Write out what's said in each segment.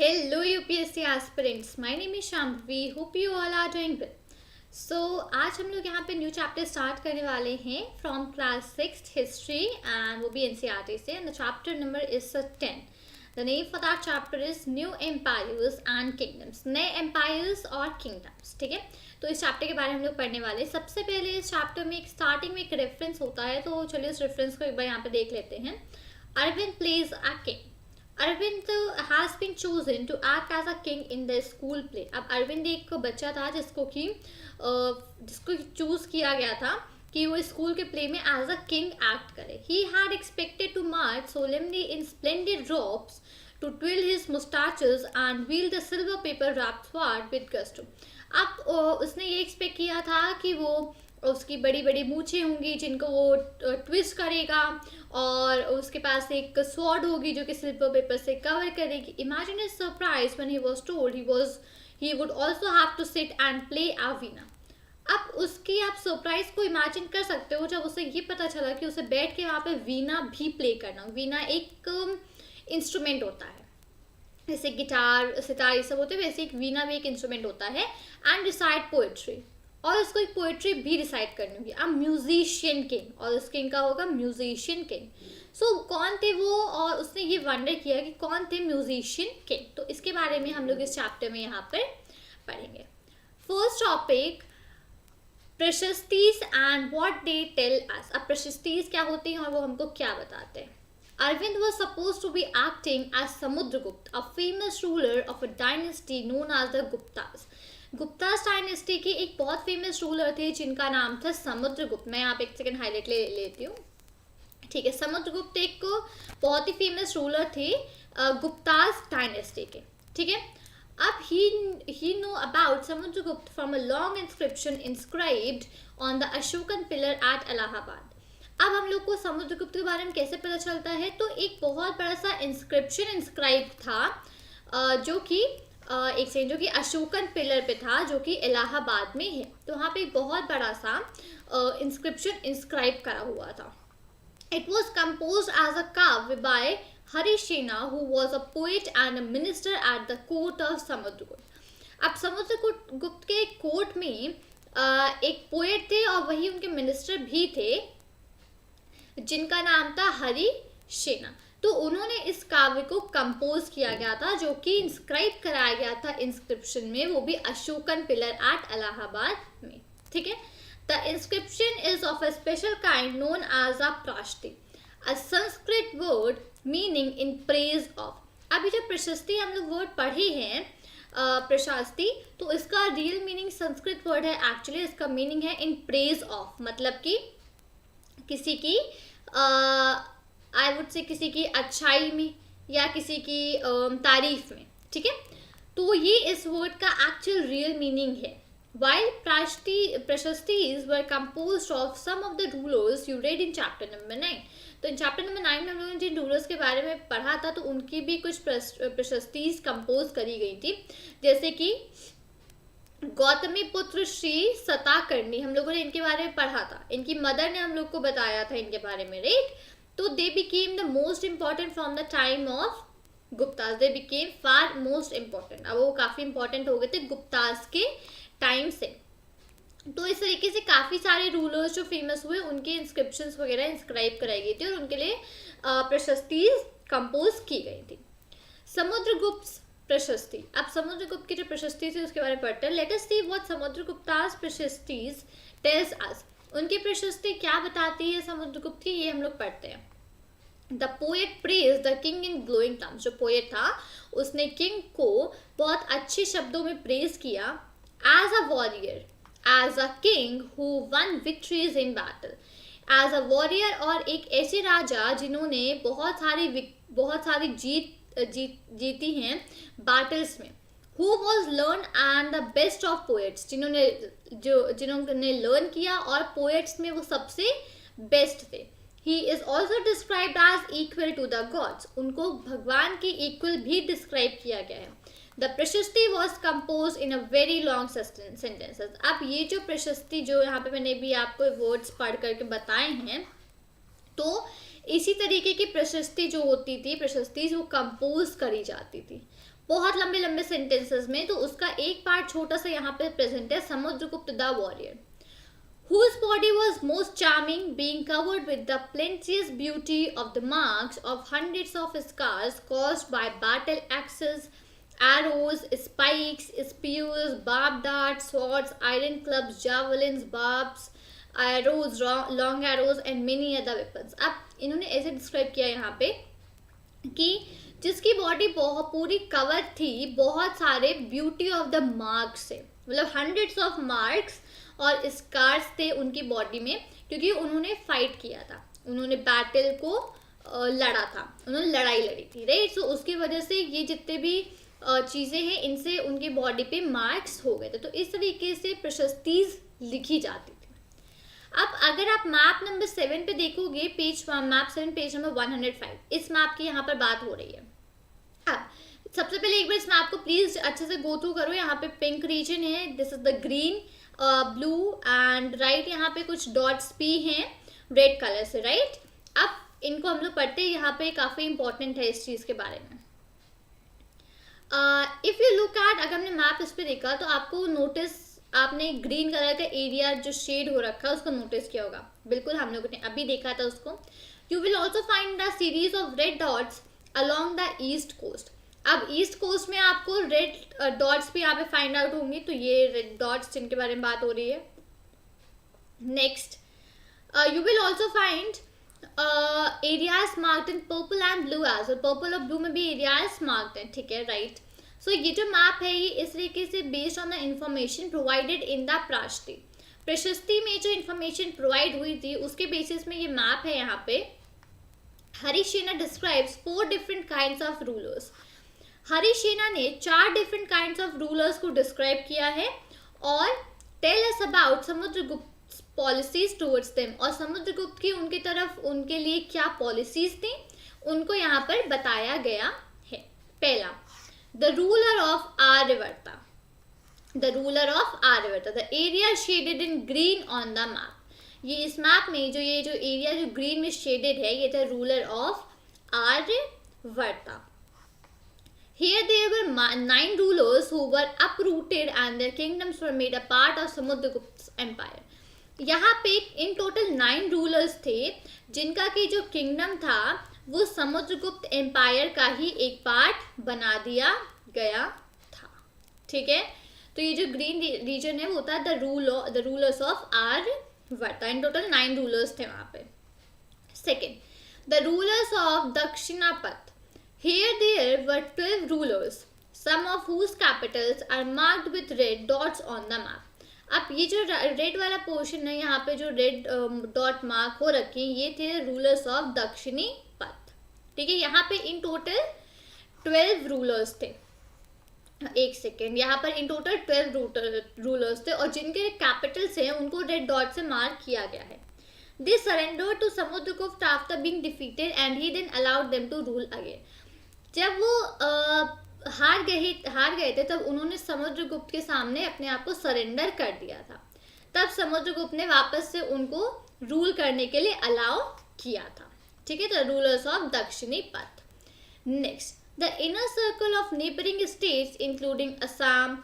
Hello UPSC aspirants, my name is Shambhavi. Hope you all are doing well. So आज हम लोग यहाँ पे न्यू चैप्टर स्टार्ट करने वाले हैं फ्रॉम क्लास 6 हिस्ट्री एंड वो भी एनसीईआरटी से and the chapter number is 10. The name for that chapter is new empires and kingdoms, नए एम्पायर्स और किंगडम्स. ठीक है, तो इस चैप्टर के बारे में हम लोग पढ़ने वाले हैं. सबसे पहले इस चैप्टर में एक स्टार्टिंग में एक रेफरेंस होता है, तो चलिए उस रेफरेंस को एक बार यहाँ पे देख लेते हैं. Arvind plays a king. Arvind has been chosen to act as a king in the school play. अब अरविंद एक बच्चा था जिसको चूज किया गया था कि वो स्कूल के प्ले में एज अ किंग एक्ट करे. He had expected to march solemnly in splendid robes, to twirl his mustaches and wield the silver paper wrapped sword with gusto. अब उसने ये एक्सपेक्ट किया था कि वो उसकी बड़ी बड़ी मूछें होंगी जिनको वो ट्विस्ट करेगा और उसके पास एक स्वॉर्ड होगी जो कि सिल्वर पेपर से कवर करेगी. Imagine his surprise when he was told he would also have to sit and play a veena. अब उसकी आप सरप्राइज को इमेजिन कर सकते हो जब उसे ये पता चला कि उसे बैठ के वहाँ पे वीणा भी प्ले करना. वीणा एक इंस्ट्रूमेंट होता है, जैसे गिटार सितार ये सब होते हैं, वैसे एक वीणा भी एक इंस्ट्रूमेंट होता है. एंड रिसाइट पोएट्री, और उसको एक पोएट्री भी रिसाइट करनी होगी. अब म्यूजिशियन किंग, और उस किंग का होगा म्यूजिशियन किंग. सो कौन थे वो, और उसने ये वंडर किया कि कौन थे म्यूजिशियन किंग. तो इसके बारे में हम लोग इस चैप्टर में यहाँ पर पढ़ेंगे. First topic, prashastis and what they tell us. अब प्रशस्तीज क्या होती हैं और वो हमको क्या बताते हैं. Arvind was supposed to be acting as Samudragupta, a famous ruler of a dynasty known as the Guptas. Guptas dynasty के एक बहुत फेमस रूलर थे जिनका नाम था समुद्रगुप्त. मैं यहाँ पे एक सेकंड हाईलाइट ले लेती हूँ. ठीक है, समुद्रगुप्त एक बहुत ही फेमस रूलर थे गुप्तास डायनेस्टी के. ठीक है, अब he knew about Samudragupta from a long inscription inscribed on the Ashokan pillar at Allahabad. अब हम लोग को समुद्रगुप्त के बारे में कैसे पता चलता है, तो एक बहुत बड़ा सा इंस्क्रिप्शन इंस्क्राइब था जो कि जो कि अशोकन पिलर पे था जो कि इलाहाबाद में है. तो वहाँ पे एक बहुत बड़ा सा इंस्क्रिप्शन इंस्क्राइब करा हुआ था. It was compose as a kavya by Harisena who was a poet and a minister at the court of Samudragupta. अब समुद्रगुप्त के कोर्ट में एक पोएट थे और वही उनके मिनिस्टर भी थे जिनका नाम था हरिसेना. तो उन्होंने इस काव्य को कंपोज किया गया था जो कि इंस्क्राइब कराया गया था इंस्क्रिप्शन में, वो भी अशोकन पिलर एट इलाहाबाद में. ठीक है, the inscription is of a special kind known as a prashasti, a Sanskrit word meaning in praise of. अभी जो प्रशस्ति हम लोग वर्ड पढ़े हैं प्रशस्ति, तो इसका रियल मीनिंग संस्कृत वर्ड है. एक्चुअली इसका मीनिंग है इन प्रेज ऑफ, मतलब कि किसी की आई वुड से किसी की अच्छाई में या किसी की तारीफ में. ठीक है, तो ये इस वर्ड का एक्चुअल रियल मीनिंग है. While prashastis were composed of some of the rulers you read in chapter number 9. तो इन चैप्टर नंबर 9 में हम लोगों ने जिन रूलर्स के बारे में पढ़ा था तो उनकी भी कुछ प्रशस्तीज कंपोज करी गई थी, जैसे कि गौतमी पुत्र श्री सताकर्णी, हम लोगों ने इनके बारे में पढ़ा था. इनकी मदर ने हम लोग को बताया था इनके बारे में, राइट. तो they became the most important from the time of Guptas. They became far most important. अब वो काफ़ी इंपॉर्टेंट हो गए थे गुप्तास के टाइम से. तो इस तरीके से काफ़ी सारे रूलर्स जो फेमस हुए उनके इंस्क्रिप्शंस वगैरह इंस्क्राइब कराई गई थी और उनके लिए प्रशस्ति कंपोज की गई थी. समुद्रगुप्त प्रशस्ति. अब समुद्रगुप्त की जो प्रशस्ति थी उसके बारे में पढ़ते हैं. Let us see what Samudragupta's prashastis tells us. उनकी प्रशस्ति क्या बताती है समुद्रगुप्त की, ये हम लोग पढ़ते हैं. The poet praise the king in glowing terms. जो पोएट था उसने किंग को बहुत अच्छे शब्दों में प्रेज किया. As a warrior, as a king who won victories in battle. As a warrior, और एक ऐसे राजा जिन्होंने बहुत सारी जीती हैं बैटल्स में. Who was learned and the best of poets, जिन्होंने लर्न किया और पोएट्स में वो सबसे बेस्ट थे. He is also described as equal to the gods. उनको भगवान के इक्वल भी डिस्क्राइब किया गया है. The प्रशस्ति was composed in a very long sentences. अब ये जो प्रशस्ति जो यहाँ पे मैंने भी आपको वर्ड्स पढ़ करके बताए हैं, तो इसी तरीके की प्रशस्ति जो होती थी, प्रशस्ति वो कंपोज करी जाती थी. बहुत लंबे लंबे सेंटेंसेस में, तो उसका एक पार्ट छोटा सा यहाँ पे प्रेजेंट है, Samudragupta the warrior, whose body was most charming, being covered with the plenteous beauty of the marks of hundreds of scars caused by battle axes, arrows, spikes, spears, barbed darts, swords, iron clubs, javelins, barbs, arrows, long arrows and many other weapons. अब इन्होंने ऐसे describe किया यहाँ पे कि जिसकी body बहुत पूरी कवर थी बहुत सारे ब्यूटी ऑफ द मार्क्स से, मतलब हंड्रेड्स ऑफ मार्क्स और स्कार्स थे उनकी बॉडी में, क्योंकि उन्होंने फाइट किया था, उन्होंने बैटल को लड़ा था, उन्होंने लड़ाई लड़ी थी, राइट। सो उसकी वजह से ये जितने भी चीज़ें हैं इनसे उनकी बॉडी पे मार्क्स हो गए थे, तो इस तरीके से प्रशस्तीज लिखी जाती थी। अब अगर आप मैप नंबर 7 पे देखोगे, मैप 7 पेज नंबर 105, इस मैप की यहाँ पर बात हो रही है। अब सबसे पहले एक बार इस मैप को प्लीज अच्छे से गो थ्रू करो। यहाँ पे पिंक रीजन है, this is the green, blue and right यहाँ पे कुछ डॉट्स भी हैं रेड कलर से, राइट। अब इनको हम लोग पढ़ते हैं, यहाँ पे काफी इंपॉर्टेंट है इस चीज के बारे में। इफ यू लुक एट, अगर हमने मैप इस पे देखा तो आपको नोटिस, आपने ग्रीन कलर का एरिया जो शेड हो रखा है उसको नोटिस किया होगा, बिल्कुल हम लोगों ने अभी देखा था उसको। You will also find the series of red dots along the east coast. अब ईस्ट कोस्ट में आपको रेड डॉट्स भी यहाँ पे फाइंड आउट होंगे, तो ये रेड डॉट्स जिनके बारे में बात हो रही है। Next, you will also find areas marked in purple and blue as, और पर्पल और ब्लू में भी एरियाज मार्क्ड हैं, ठीक है, राइट। सो ये जो मैप है ये इस तरीके से based on the information provided in the प्रशस्ति में जो इंफॉर्मेशन प्रोवाइड हुई थी उसके बेसिस में ये मैप है। यहाँ पे Harisena describes 4 different kinds of rulers. Harisena ने 4 डिफरेंट काइंड्स ऑफ रूलर्स को डिस्क्राइब किया है और tell us about Samudragupta policies towards them, और समुद्रगुप्त की उनकी तरफ उनके लिए क्या पॉलिसीज थी उनको यहाँ पर बताया गया है। पहला, the ruler of Aryavarta, the ruler of Aryavarta, the area shaded in green on the map. ये इस मैप में जो एरिया जो ग्रीन में शेडेड है ये था ruler of Aryavarta. Here there were 9 rulers who were uprooted and their kingdoms were made a part of Samudragupta empire। यहाँ पे इन टोटल 9 रूलर्स थे जिनका कि जो किंगडम था वो समुद्रगुप्त एम्पायर का ही एक पार्ट बना दिया गया था, ठीक है। तो ये जो ग्रीन रीजन है वो था the rulers of Aryavarta. In total 9 rulers थे वहाँ पे। Second, the rulers of Dakshinapatha. Here there were 12 rulers, some of whose capitals are marked with red dots on the map। अब ये जो रेड वाला पोर्शन है यहाँ पे जो रेड डॉट मार्क हो रखे हैं ये थे रूलर्स ऑफ दक्षिणी पथ, ठीक है। यहाँ पे इन टोटल 12 रूलर्स थे। एक सेकेंड, यहाँ पर इन टोटल 12 रूलर्स थे और जिनके कैपिटल्स हैं उनको रेड डॉट से मार्क किया गया है। They surrendered to Samudragupta after being defeated and he then allowed them to rule again। जब वो हार गए थे तब उन्होंने समुद्रगुप्त के सामने अपने आप को सरेंडर कर दिया था, तब समुद्रगुप्त ने वापस से उनको रूल करने के लिए अलाउ किया था, ठीक है। तो rulers of Dakshinapatha. Next, the inner circle of neighbouring states including Assam,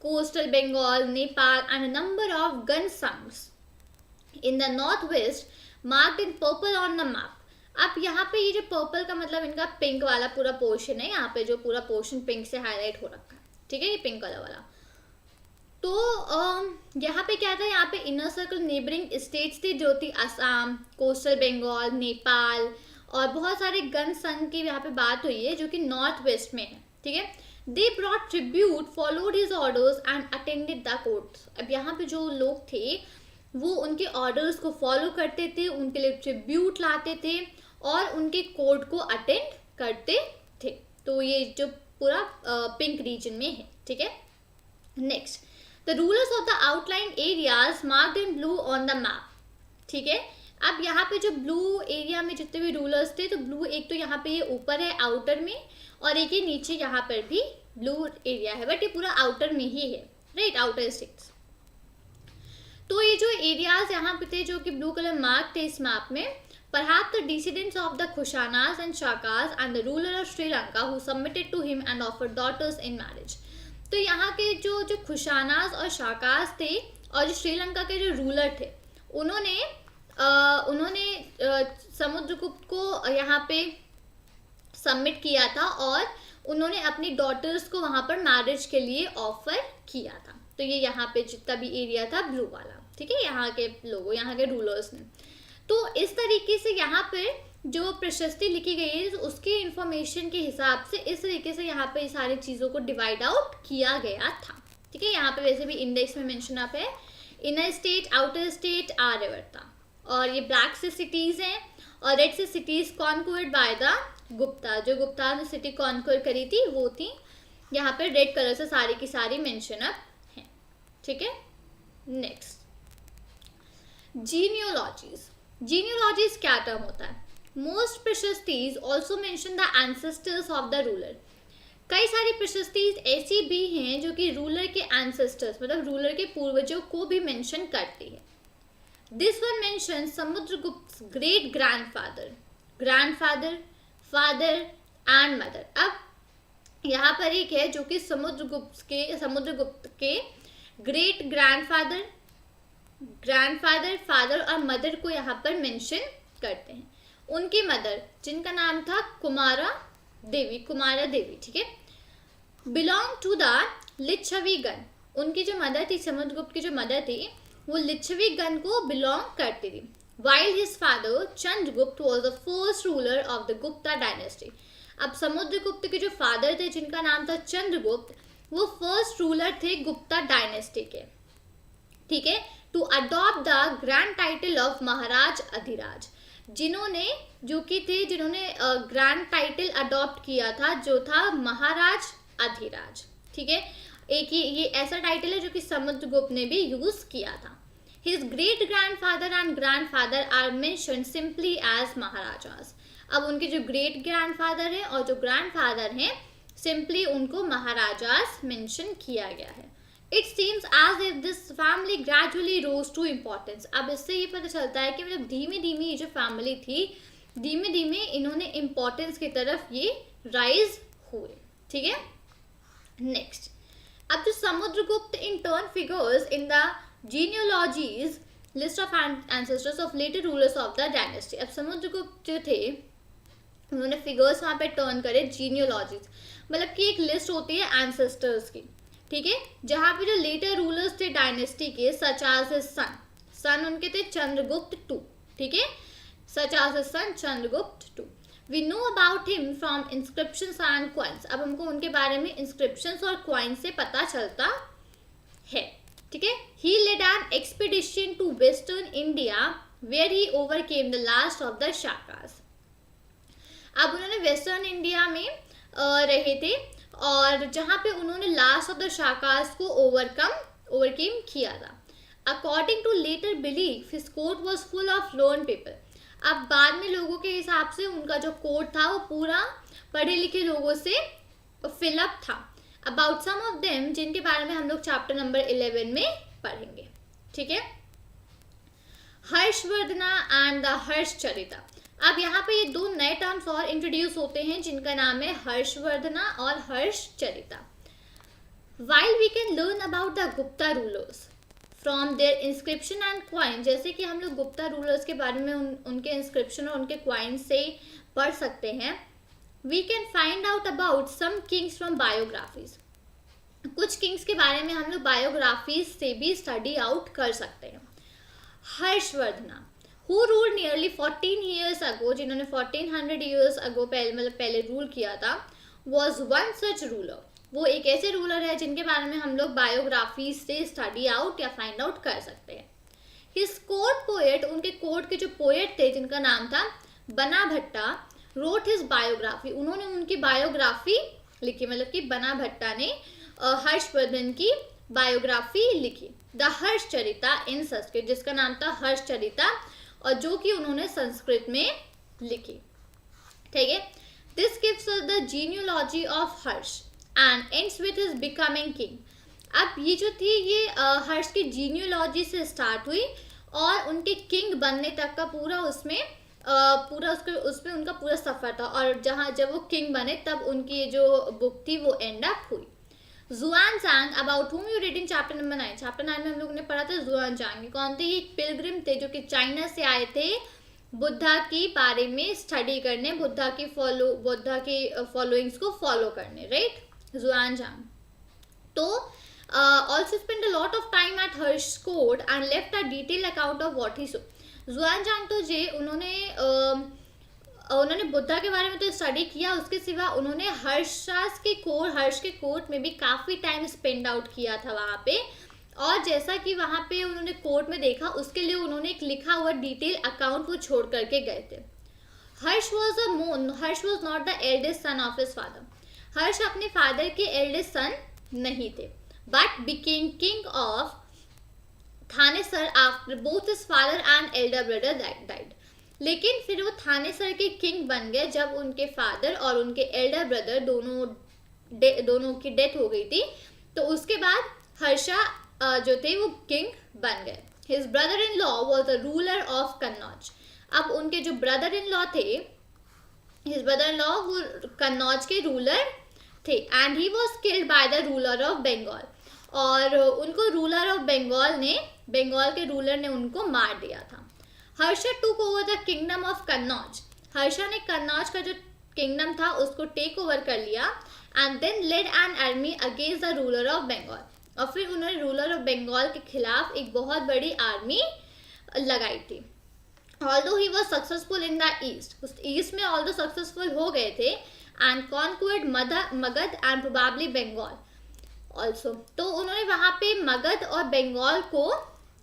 coastal Bengal, Nepal and a number of ganasanghas in the north west marked in purple on the map. अब यहाँ पे ये जो पर्पल का मतलब इनका पिंक वाला पूरा पोर्शन है, यहाँ पे जो पूरा पोर्शन पिंक से हाईलाइट हो रखा है, ठीक है, ये पिंक कलर वाला। तो यहाँ पे क्या था, यहाँ पे इनर सर्कल नेबरिंग स्टेट्स थी जो थी असम, कोस्टल बंगाल, नेपाल और बहुत सारे गन संघ की यहाँ पे बात हुई है जो कि नॉर्थ वेस्ट में है, ठीक है। They brought tribute, followed his orders and attended the courts. अब यहाँ पे जो लोग थे वो उनके ऑर्डर्स को फॉलो करते थे, उनके लिए ट्रिब्यूट लाते थे और उनके कोड को अटेंड करते थे। तो ये जो पूरा पिंक रीजन में है, ठीक है। Next, the rulers of the outline areas marked in blue on the map, ठीक है। अब यहाँ पे जो ब्लू एरिया में जितने भी रूलर्स थे, तो ब्लू एक तो यहाँ पे ये ऊपर है आउटर में और एक ये नीचे यहाँ पर भी ब्लू एरिया है, बट ये पूरा आउटर में ही है, राइट, आउटर स्टेट्स। तो ये जो एरियाज यहाँ पे थे जो कि ब्लू कलर मार्क थे इस मैप में, perhaps the descendants of the Kushanas and Shakas and the ruler of Sri Lanka who submitted to him and offered daughters in marriage. तो यहाँ के जो खुशानास और शाकास थे और जो श्रीलंका के जो रूलर थे उन्होंने समुद्रगुप्त को यहाँ पे सबमिट किया था और उन्होंने अपनी डॉटर्स को वहाँ पर मैरिज के लिए ऑफर किया था. तो ये यहाँ पे जितना भी एरिया था ब्लू वाला, ठीक है, यहाँ के लोगों, यहाँ के रूलर्स ने. तो इस तरीके से यहाँ पे जो प्रशस्ति लिखी गई है उसकी इंफॉर्मेशन के हिसाब से इस तरीके से यहाँ पे सारी चीज़ों को डिवाइड आउट किया गया था. ठीक है, यहाँ पे वैसे भी इंडेक्स में मेंशन अप है इनर स्टेट, आउटर स्टेट, आर्यवर्ता. और ये ब्लैक से सिटीज हैं और रेड से सिटीज कॉन्क्वर्ड बाय द गुप्ता. जो गुप्ता ने सिटी कॉन्क्वर करी थी वो थी यहाँ पे रेड कलर से सारी की सारी मेंशन अप हैं. ठीक है, नेक्स्ट जीनियोलॉजीज. जीनियोलॉजीज क्या टर्म होता है? Most prashastis also mention the ancestors of the ruler. कई सारी प्रशस्तीज ऐसी भी हैं जो कि रूलर के एंसेस्टर्स मतलब रूलर के पूर्वजों को भी मेंशन करती है. This one mention Samudragupta great grandfather, grandfather, father and mother. अब यहाँ पर एक है जो कि समुद्रगुप्त के ग्रेट ग्रैंडफादर, ग्रैंडफादर, फादर और मदर को यहाँ पर मेंशन करते हैं. उनकी मदर जिनका नाम था कुमारा देवी, ठीक है, बिलोंग टू द लिच्छवीगण. उनकी जो मदर थी, समुद्रगुप्त की जो मदर थी वो लिच्छवीगण को बिलोंग करती थी. While his father Chandragupta was the first ruler of the Gupta dynasty. अब समुद्रगुप्त के जो फादर थे जिनका नाम था चंद्रगुप्त, वो फर्स्ट रूलर थे गुप्ता डायनेस्टी के. ठीक है, to adopt the grand title of maharaj adhiraj. जिन्होंने ग्रैंड टाइटल अडॉप्ट किया था जो था महाराज अधिराज. ठीक है, एक ये ऐसा टाइटल है जो कि समुद्रगुप्त ने भी यूज किया था. His great grandfather and grandfather are mentioned simply as maharajas. अब उनके जो ग्रेट ग्रैंडफादर हैं और जो ग्रैंडफादर हैं सिंपली उनको महाराजास मेंशन किया गया है. It seems as if this family gradually rose to importance. अब इससे ये पता चलता है कि मतलब धीमे धीमे ये जो फैमिली थी धीमे धीमे इन्होंने इम्पोर्टेंस की तरफ ये राइज हुए. ठीक है, नेक्स्ट. अब जो Samudragupta in turn figures in the genealogies list of ancestors of later rulers of the dynasty. अब समुद्रगुप्त जो थे उन्होंने फिगर्स वहाँ पे टर्न करे जीनियोलॉजीज, मतलब कि एक लिस्ट होती है एंसेस्टर्स की. ठीक है, जहाँ पे जो लेटर रूलर्स थे डायनेस्टी के सच एज हिज सन उनके थे चंद्रगुप्त टू. ठीक है, such as his son Chandragupta two. We know about him from inscriptions and coins. अब हमको उनके बारे में इंस्क्रिप्शंस और क्वाइंस से पता चलता है. ठीक है, he led an expedition to western India where he overcame the last of the Shakas. अब उन्होंने वेस्टर्न इंडिया में रहे थे और जहाँ पे उन्होंने लास्ट ऑफ द शाकास को ओवरकेम किया था. According to later belief his court was full of learn people. अब बाद में लोगों के हिसाब से उनका जो कोर्ट था वो पूरा पढ़े लिखे लोगों से फिलअप था. अबाउट सम ऑफ देम जिनके बारे में हम लोग चैप्टर नंबर 11 में पढ़ेंगे. ठीक है, हर्षवर्धना एंड द हर्षचरिता. अब यहाँ पे ये दो नए टर्म्स और इंट्रोड्यूस होते हैं जिनका नाम है हर्षवर्धना और Harshacharita. While we can learn about the Gupta rulers from their inscription and coin. जैसे कि हम लोग गुप्ता रूलर्स के बारे में उनके इंस्क्रिप्शन और उनके क्वाइन से पढ़ सकते हैं. We can find out about some kings from biographies. कुछ किंग्स के बारे में हम लोग बायोग्राफीज से भी स्टडी आउट कर सकते हैं. Harshavardhana who ruled nearly 14 years ago, जिन्होंने 1400 years ago पहले रूल किया था, was one such ruler. वो एक ऐसे रूलर है जिनके बारे में हम लोग बायोग्राफी से स्टडी आउट या फाइंड आउट कर सकते हैं. His court poet, उनके कोर्ट के जो पोएट थे जिनका नाम था बना भट्टा, wrote his biography. उन्होंने उनकी बायोग्राफी लिखी, मतलब कि बना भट्टा ने हर्षवर्धन की बायोग्राफी लिखी. द हर्षचरिता इन संस्कृत, जिसका नाम था हर्षचरिता और जो कि उन्होंने संस्कृत में लिखी. ठीक है, this gives us the genealogy of Harsh and ends with his becoming king. अब ये जो थी ये हर्ष की जीनियोलॉजी से स्टार्ट हुई और उनके किंग बनने तक का पूरा उसमें पूरा उसमें उनका पूरा सफ़र था, और जब वो किंग बने तब उनकी ये जो बुक थी वो एंड अप हुई। Xuanzang about whom you read in chapter number 9। Chapter 9 में हम लोगों ने पढ़ा था जुआनजांग। ये कौन थे? ये पिलग्रिम थे जो कि चाइना से आए थे बुद्धा की बारे में स्टडी करने, बुद्धा की फॉलोइंग्स को फॉलो करने, राइट? जुआनजांग तो also spent a lot of time at Hirsch's court and left a detailed account of what he saw। जुआनजांग तो जे उन्होंने बुद्धा के बारे में तो स्टडी किया, उसके सिवा उन्होंने हर्ष के कोर्ट में भी काफ़ी टाइम स्पेंड आउट किया था वहाँ पे। और जैसा कि वहाँ पे उन्होंने कोर्ट में देखा, उसके लिए उन्होंने एक लिखा हुआ डिटेल अकाउंट वो छोड़ करके गए थे। Harsha was not the eldest son of his father. Harsha अपने फादर के एल्डेस्ट सन नहीं थे, but became king of Thanesar after both his father and elder brother died. लेकिन फिर वो थानेसर के किंग बन गए जब उनके फादर और उनके एल्डर ब्रदर दोनों की डेथ हो गई थी। तो उसके बाद हर्षा जो थे वो किंग बन गए। His brother in law was the ruler of Kannauj. अब उनके जो ब्रदर इन लॉ थे, हिज ब्रदर इन लॉ वो कन्नौज के रूलर थे, and he was killed by the ruler of Bengal. और उनको बंगाल के रूलर ने उनको मार दिया था। Harsha took over the kingdom of Kannauj. Harsha ने कन्नौज का जो किंगडम था उसको टेक ओवर कर लिया, and then led an army against the ruler of Bengal. और फिर उन्होंने रूलर ऑफ बंगाल के खिलाफ एक बहुत बड़ी आर्मी लगाई थी। Although he was successful in the east में ऑल्दो सक्सेसफुल हो गए थे, and conquered Magadha and probably Bengal also. तो उन्होंने वहाँ पे मगध और बंगाल को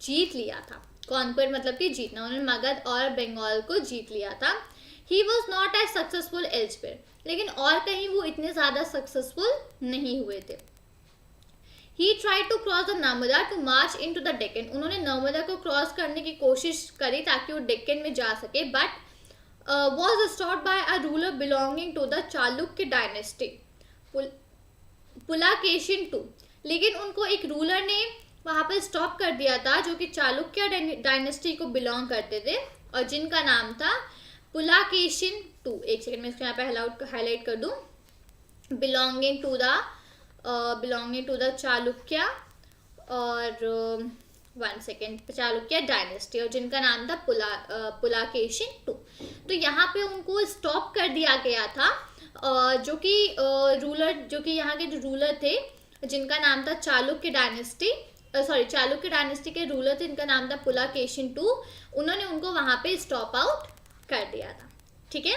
जीत लिया था। कॉन्क्वर्ड मतलब कि जीतना, उन्होंने मगध और बंगाल को जीत लिया था। He was not as successful elsewhere. लेकिन और कहीं वो इतने ज़्यादा सक्सेसफुल नहीं हुए थे। He try to cross the Narmada to march into the Deccan. उन्होंने नर्मदा को क्रॉस करने की कोशिश करी ताकि वो डेक्कन में जा सके, but was stopped by a ruler belonging to the Chalukya dynasty, Pulakeshin II। लेकिन उनको एक रूलर ने वहाँ पर स्टॉप कर दिया था जो कि चालुक्य डायनेस्टी को बिलोंग करते थे, और जिनका नाम था पुलाकेशिन II। एक सेकंड में इसको यहाँ पे हाईलाइट कर दूँ। बिलोंगिंग टू द चालुक्य और चालुक्य डायनेस्टी, और जिनका नाम था पुलाकेशिन II। तो यहाँ पे उनको स्टॉप कर दिया गया था, जो कि यहाँ के जो रूलर थे जिनका नाम था चालुक्य डायनेस्टी के रूलर थे, इनका नाम था पुलाकेशिन II। उन्होंने उनको वहाँ पे स्टॉप आउट कर दिया था। ठीक है,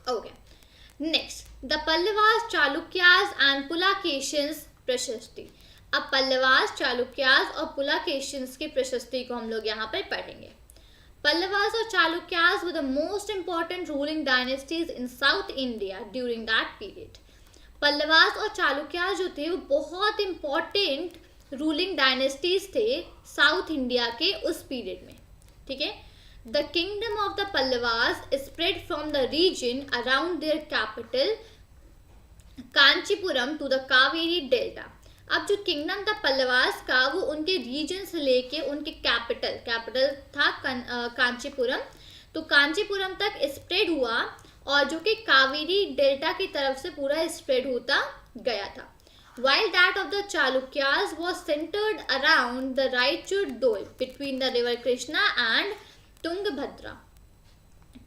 okay. Next, the Pallavas, Chalukyas and Pulakeshin's prashasti. अब पल्लवास, चालुक्यास और पुलाकेशिन्स की प्रशस्ति को हम लोग यहाँ पर पढ़ेंगे। पल्लवास और Chalukyas were the most important ruling dynasties in south India during that period. Pallavas और चालुक्यास जो थे वो बहुत इंपॉर्टेंट रूलिंग डायनेस्टीज थे साउथ इंडिया के उस पीरियड में। ठीक है, the kingdom of the Pallavas spread from the region around their capital Kanchipuram to the Kaveri delta. अब जो किंगडम था पल्लवास का वो उनके रीजन से लेके उनके कैपिटल था कांचीपुरम, तो कांचीपुरम तक स्प्रेड हुआ, और जो कि कावेरी डेल्टा की तरफ से पूरा स्प्रेड होता गया था। While that of the Chalukyas was centered around the Raichur Dol between the river Krishna and Tungabhadra.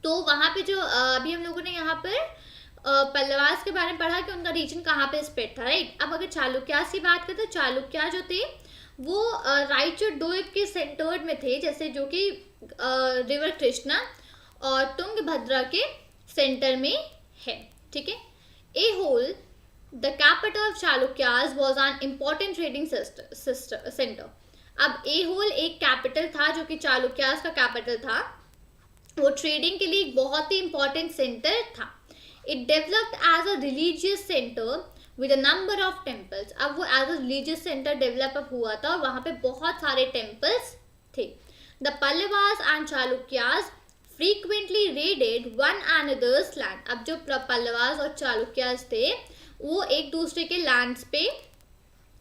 तो वहाँ पे जो अभी हम लोगों ने यहाँ पर पल्लवास के बारे में पढ़ा कि उनका रीजन कहाँ पे स्प्रेड था, राइट। अब अगर चालुक्यास की बात करें तो चालुक्या जो थे वो राइचूर डोल के सेंटर्ड में थे, जैसे जो कि रिवर कृष्णा और तुंगभद्रा के सेंटर में है। ठीक है, Aihole the capital of Chalukyas was an important trading centre. अब ए होल एक कैपिटल था जो कि चालुक्यास का कैपिटल था, वो ट्रेडिंग के लिए एक बहुत ही इंपॉर्टेंट सेंटर था। It developed as a religious centre with a number of temples. अब वो as a religious centre develop हुआ था और वहाँ पे बहुत सारे टेम्पल्स थे। The Pallavas and Chalukyas frequently raided one another's land. अब जो पल्लवास और चालुक्यास थे वो एक दूसरे के लैंड्स पे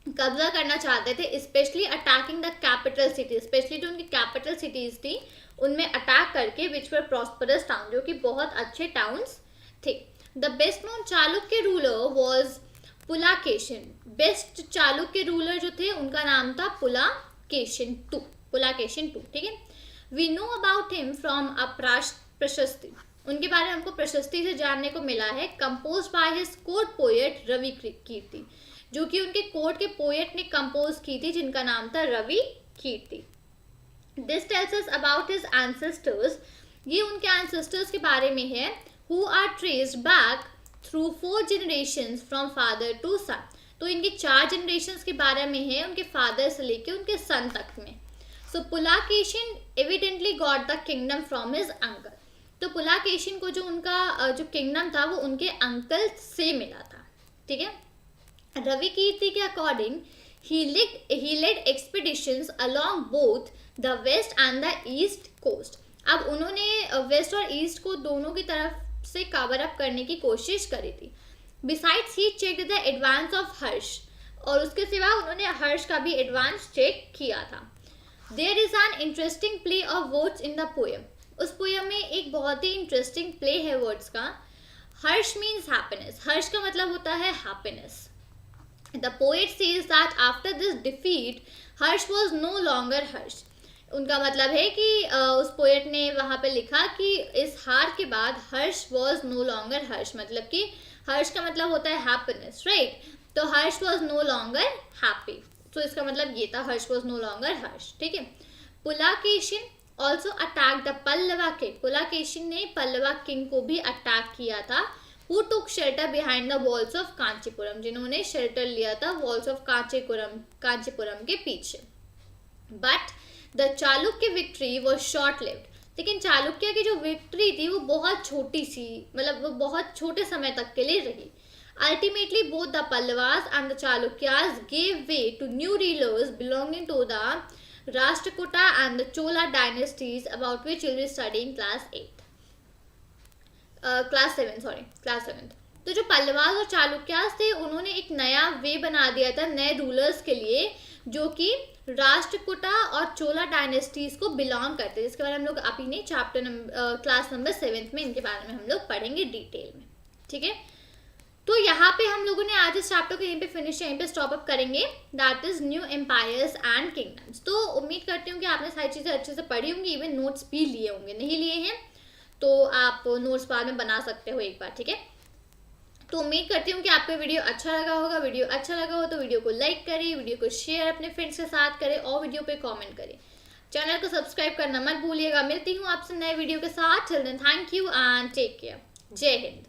कब्जा करना चाहते थे, specially attacking the capital city, specially जो उनकी कैपिटल सिटीज थी उनमें अटैक करके, विच वर प्रॉस्परस टाउन, जो कि बहुत अच्छे टाउन्स थे. The best known Chalukya ruler was Pulakeshin. Best Chalukya ruler जो थे उनका नाम था पुलाकेशिन टू. ठीक है. We know about him from a prashasti. उनके बारे में हमको प्रशस्ति से जानने को मिला है. Composed by his court poet Ravi Kirti, जो कि उनके कोर्ट के पोएट ने कंपोज की थी, जिनका नाम था Ravi Kirti. This tells us about his ancestors. ये उनके एंसेस्टर्स के बारे में है. Who are traced back through 4 generations from father to son. तो इनके 4 generations के बारे में है, उनके फादर से लेके उनके सन तक में. So Pulakeshin evidently got the kingdom from his uncle. तो पुलाकेशिन को जो उनका जो किंगडम था वो उनके अंकल से मिला था. ठीक है. रवि कीर्ति के according he led expeditions along both the west and the east coast. अब उन्होंने वेस्ट और ईस्ट को दोनों की तरफ से कवर अप करने की कोशिश करी थी. Besides he checked the advance of हर्ष, और उसके सिवा उन्होंने हर्ष का भी एडवांस चेक किया था. There is an interesting play of words in the poem. उस पोएम में एक बहुत ही इंटरेस्टिंग प्ले है वर्ड्स का. हर्ष मीन्स हैप्पीनेस. हर्ष का मतलब होता है happiness. The poet says that after this defeat, Harsh was no longer Harsh. उनका मतलब है कि उस पोएट ने वहाँ पे लिखा कि इस हार के बाद हर्ष was no longer हर्ष, मतलब कि हर्ष का मतलब होता है हैप्पीनेस, राइट. तो हर्ष was no longer happy. तो इसका मतलब ये था, हर्ष was no longer हर्ष. ठीक है. Pulakeshin also attack the Pallava king. Pulakeshin ने पल्लवा किंग को भी अटैक किया था. Who took shelter behind the walls of Kanchipuram, जिन्होंने शेल्टर लिया था वॉल्स ऑफ कांचीपुरम के पीछे. But the Chalukya victory was short lived. लेकिन चालुक्य की जो विक्ट्री थी वो बहुत छोटी सी, मतलब वो बहुत छोटे समय तक के लिए रही. Ultimately both the Pallavas and the Chalukyas gave way to new rulers belonging to the Rashtrakuta and the Chola dynasties, about which will be studying class 7. तो जो पल्लवास और चालुक्यास थे उन्होंने एक नया वे बना दिया था नए रूलर्स के लिए, जो कि राष्ट्रकूटा और चोला डायनेस्टीज को बिलोंग करते हैं, जिसके बारे में हम लोग अभी ने क्लास नंबर 7 में इनके बारे में हम लोग पढ़ेंगे डिटेल में. ठीक है. तो यहाँ पे हम लोगों ने आज इस चैप्टर को यहीं पे स्टॉप अप करेंगे. That is new empires and kingdoms. तो उम्मीद करती हूँ कि आपने सारी चीज़ें अच्छे से पढ़ी होंगी, इवन नोट्स भी लिए होंगे. नहीं लिए हैं तो आप नोट्स बाद में बना सकते हो एक बार. ठीक है. तो उम्मीद करती हूँ कि आपको वीडियो अच्छा लगा होगा. वीडियो अच्छा लगा हो तो वीडियो को लाइक करें, वीडियो को शेयर अपने फ्रेंड्स के साथ करें और वीडियो पे कमेंट करें. चैनल को सब्सक्राइब करना मत भूलिएगा. मिलती हूँ आपसे नए वीडियो के साथ. Till then thank you and take care. जय हिंद.